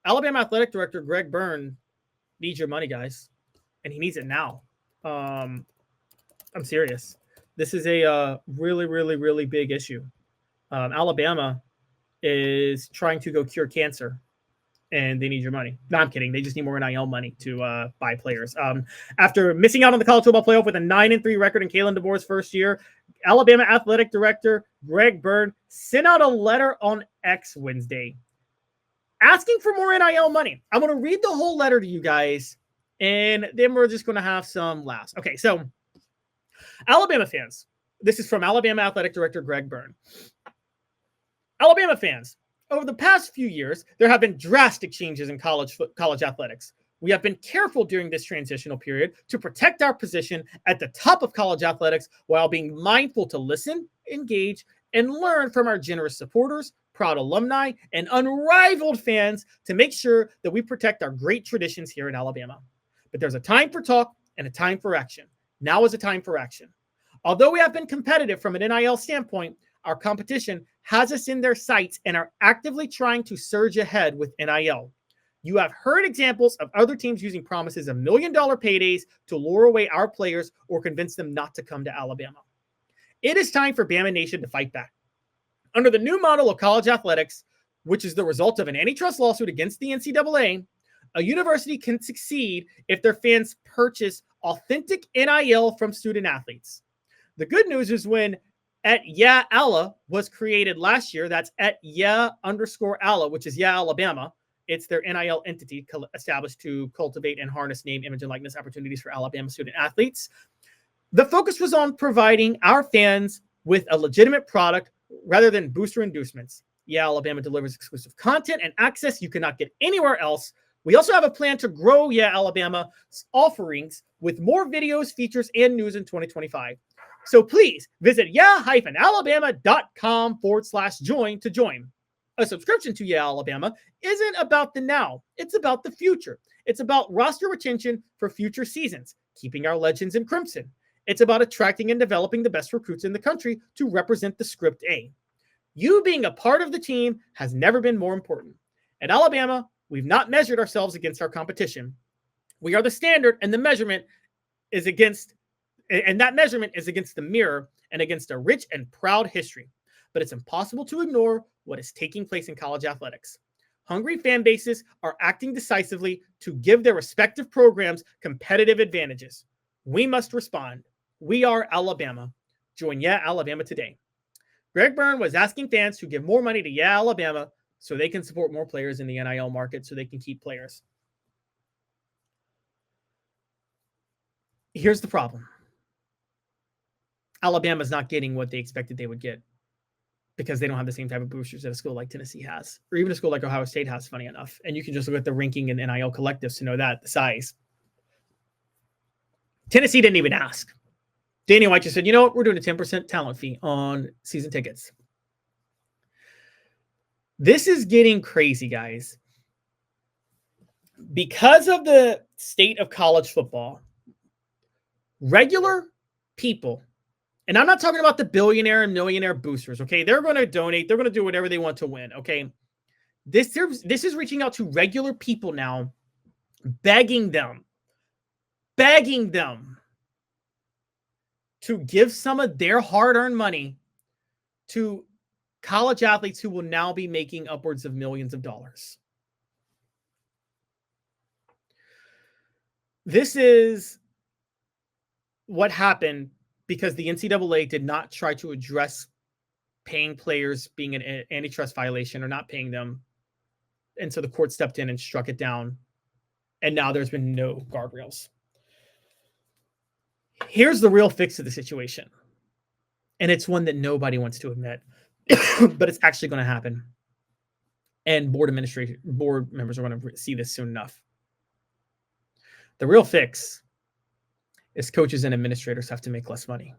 Alabama Athletic Director Greg Byrne needs your money, guys, and he needs it now. I'm serious. This is a really, really, really big issue. Alabama is trying to go cure cancer, and they need your money. No, I'm kidding. They just need more NIL money to buy players. After missing out on the college football playoff with a 9-3 record in Kalen DeBoer's first year, Alabama Athletic Director Greg Byrne sent out a letter on X Wednesday asking for more NIL money. I'm going to read the whole letter to you guys, and then we're just going to have some laughs. Okay, so Alabama fans, this is from Alabama Athletic Director Greg Byrne. Alabama fans, over the past few years, there have been drastic changes in college athletics. We have been careful during this transitional period to protect our position at the top of college athletics while being mindful to listen, engage, and learn from our generous supporters, proud alumni, and unrivaled fans to make sure that we protect our great traditions here in Alabama. But there's a time for talk and a time for action. Now is a time for action. Although we have been competitive from an NIL standpoint, our competition has us in their sights and are actively trying to surge ahead with NIL. You have heard examples of other teams using promises of $1 million paydays to lure away our players or convince them not to come to Alabama. It is time for Bama Nation to fight back. Under the new model of college athletics, which is the result of an antitrust lawsuit against the NCAA, a university can succeed if their fans purchase authentic NIL from student athletes. The good news is when @YeahAlla was created last year, that's @Yeah_Alla, which is Yeah Alabama. It's their NIL entity established to cultivate and harness name, image, and likeness opportunities for Alabama student athletes. The focus was on providing our fans with a legitimate product rather than booster inducements. Yeah, Alabama delivers exclusive content and access you cannot get anywhere else. We also have a plan to grow Yeah Alabama's offerings with more videos, features, and news in 2025. So please visit yeah-alabama.com/join to join. A subscription to Yeah Alabama isn't about the now. It's about the future. It's about roster retention for future seasons, keeping our legends in crimson. It's about attracting and developing the best recruits in the country to represent the Script A. You being a part of the team has never been more important. At Alabama, we've not measured ourselves against our competition. We are the standard, and the measurement is against, and that measurement is against the mirror and against a rich and proud history. But it's impossible to ignore what is taking place in college athletics. Hungry fan bases are acting decisively to give their respective programs competitive advantages. We must respond. We are Alabama. Join Yeah Alabama today. Greg Byrne was asking fans to give more money to Yeah Alabama so they can support more players in the NIL market so they can keep players. Here's the problem. Alabama's not getting what they expected they would get because they don't have the same type of boosters that a school like Tennessee has, or even a school like Ohio State has, funny enough. And you can just look at the ranking in NIL collectives to know that, the size. Tennessee didn't even ask. Danny White just said, you know what, we're doing a 10% talent fee on season tickets. This is getting crazy, guys. Because of the state of college football, regular people, and I'm not talking about the billionaire and millionaire boosters, okay? They're going to donate. They're going to do whatever they want to win, okay? This is reaching out to regular people now, begging them to give some of their hard-earned money to college athletes who will now be making upwards of millions of dollars. This is what happened because the NCAA did not try to address paying players being an antitrust violation or not paying them. And so the court stepped in and struck it down. And now there's been no guardrails. Here's the real fix to the situation. And it's one that nobody wants to admit, but it's actually going to happen. And board members are going to see this soon enough. The real fix is coaches and administrators have to make less money.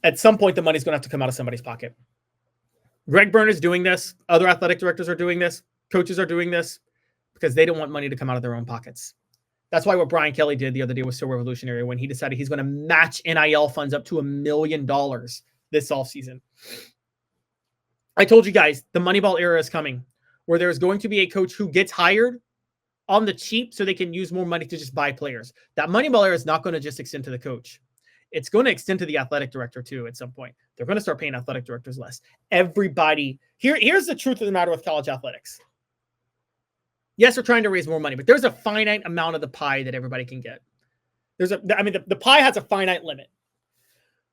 At some point, the money's going to have to come out of somebody's pocket. Greg Byrne is doing this. Other athletic directors are doing this. Coaches are doing this because they don't want money to come out of their own pockets. That's why what Brian Kelly did the other day was so revolutionary when he decided he's going to match NIL funds up to $1 million this offseason. I told you guys the Moneyball era is coming, where there's going to be a coach who gets hired on the cheap so they can use more money to just buy players. That Moneyball era is not going to just extend to the coach. It's going to extend to the athletic director too at some point. They're going to start paying athletic directors less. Everybody, here's the truth of the matter with college athletics. Yes, they're trying to raise more money, but there's a finite amount of the pie that everybody can get. The pie has a finite limit.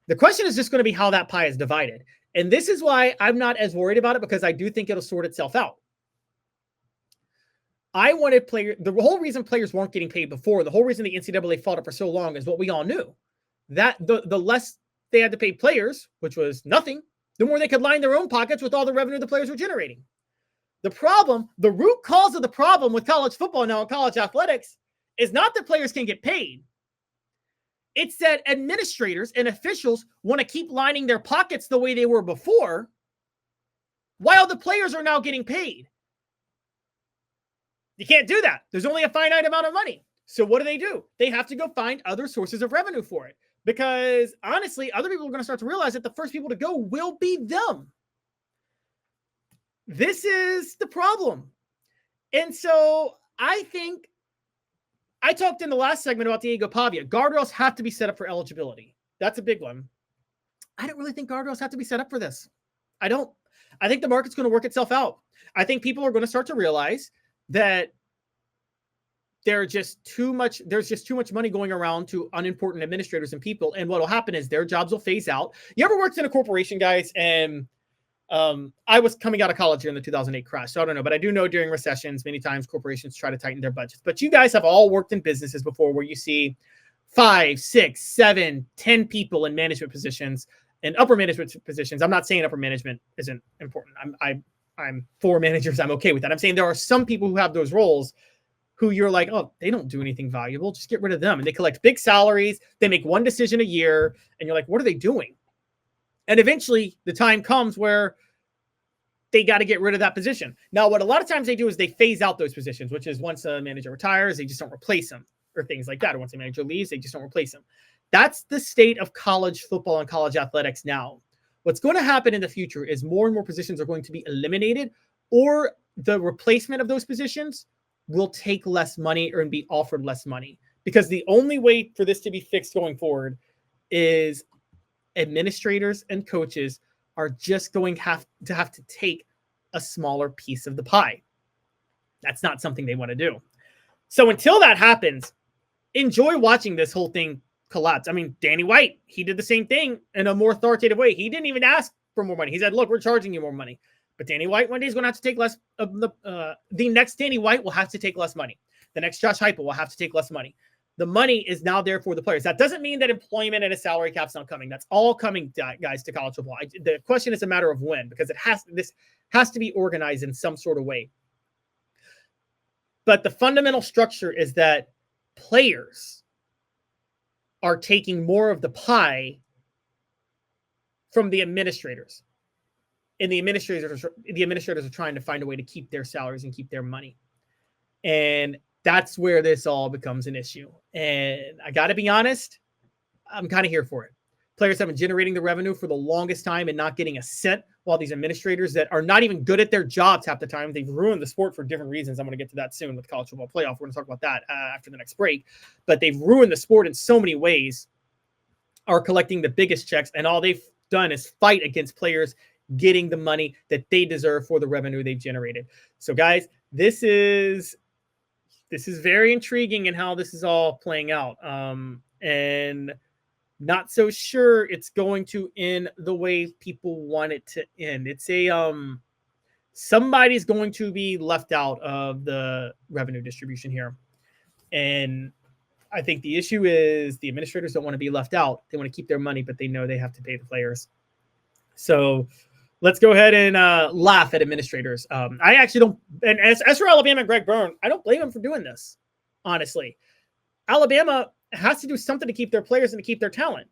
The question is just going to be how that pie is divided. And this is why I'm not as worried about it, because I do think it'll sort itself out. I wanted the whole reason players weren't getting paid before, the whole reason the NCAA fought it for so long is what we all knew. That the less they had to pay players, which was nothing, the more they could line their own pockets with all the revenue the players were generating. The problem, the root cause of the problem with college football now and college athletics is not that players can get paid. It's that administrators and officials want to keep lining their pockets the way they were before, while the players are now getting paid. You can't do that. There's only a finite amount of money. So what do? They have to go find other sources of revenue for it. Because honestly, other people are going to start to realize that the first people to go will be them. This is the problem. And so I think I talked in the last segment about Diego Pavia. Guardrails have to be set up for eligibility. That's a big one. I don't really think guardrails have to be set up for this. I don't. I think the market's going to work itself out. I think people are going to start to realize that there's just too much money going around to unimportant administrators and people. And what will happen is their jobs will phase out. You ever worked in a corporation, guys? And I was coming out of college here in the 2008 crash, so I don't know, but I do know during recessions, many times corporations try to tighten their budgets. But you guys have all worked in businesses before where you see 5, 6, 7, 10 people in management positions and upper management positions. I'm not saying upper management isn't important. I'm for managers. I'm okay with that. I'm saying there are some people who have those roles who you're like, oh, they don't do anything valuable. Just get rid of them. And they collect big salaries. They make one decision a year. And you're like, what are they doing? And eventually the time comes where they got to get rid of that position. Now, what a lot of times they do is they phase out those positions, which is once a manager retires, they just don't replace them or things like that. Or once a manager leaves, they just don't replace them. That's the state of college football and college athletics now. What's going to happen in the future is more and more positions are going to be eliminated, or the replacement of those positions will take less money or be offered less money. Because the only way for this to be fixed going forward is administrators and coaches are just going to have to take a smaller piece of the pie. That's not something they want to do. So until that happens, enjoy watching this whole thing collapse. I mean, Danny White, he did the same thing in a more authoritative way. He didn't even ask for more money. He said, look, we're charging you more money. But Danny White one day is going to have to take less of the next Danny White will have to take less money. The next Josh Heupel will have to take less money. The money is now there for the players. That doesn't mean that employment and a salary cap's not coming. That's all coming, guys, to college football. The question is a matter of when, because this has to be organized in some sort of way. But the fundamental structure is that players are taking more of the pie from the administrators. And the administrators are trying to find a way to keep their salaries and keep their money. And that's where this all becomes an issue. And I got to be honest, I'm kind of here for it. Players have been generating the revenue for the longest time and not getting a cent, while these administrators that are not even good at their jobs half the time, they've ruined the sport for different reasons. I'm going to get to that soon with college football playoff. We're going to talk about that after the next break. But they've ruined the sport in so many ways, are collecting the biggest checks, and all they've done is fight against players getting the money that they deserve for the revenue they've generated. So guys, this is very intriguing in how this is all playing out. And not so sure it's going to end the way people want it to end. It's somebody's going to be left out of the revenue distribution here. And I think the issue is the administrators don't want to be left out. They want to keep their money, but they know they have to pay the players. So let's go ahead and laugh at administrators. I actually don't. And as for Alabama and Greg Byrne, I don't blame him for doing this, honestly. Alabama has to do something to keep their players and to keep their talent.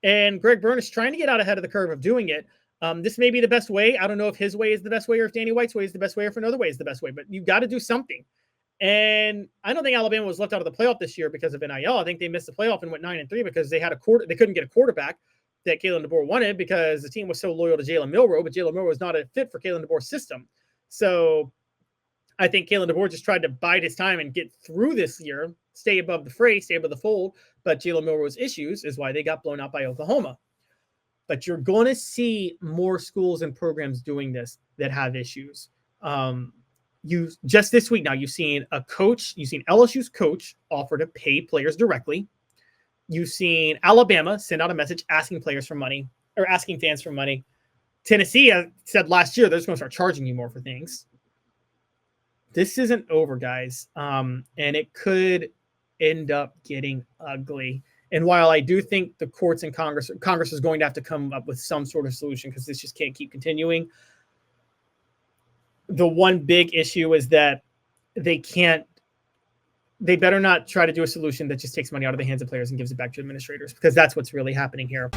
And Greg Byrne is trying to get out ahead of the curve of doing it. This may be the best way. I don't know if his way is the best way or if Danny White's way is the best way or if another way is the best way. But you've got to do something. And I don't think Alabama was left out of the playoff this year because of NIL. I think they missed the playoff and went 9-3 because they couldn't get a quarterback. that Kalen DeBoer wanted because the team was so loyal to Jalen Milroe, but Jalen Milroe was not a fit for Kalen DeBoer's system. So I think Kalen DeBoer just tried to bide his time and get through this year, stay above the fray, stay above the fold. But Jalen Milroe's issues is why they got blown out by Oklahoma. But you're going to see more schools and programs doing this that have issues. You just this week now, you've seen LSU's coach offer to pay players directly. You've seen Alabama send out a message asking players for money or asking fans for money. Tennessee said last year they're just going to start charging you more for things. This isn't over, guys, and it could end up getting ugly. And while I do think the courts and Congress is going to have to come up with some sort of solution because this just can't keep continuing, the one big issue is that they better not try to do a solution that just takes money out of the hands of players and gives it back to administrators, because that's what's really happening here.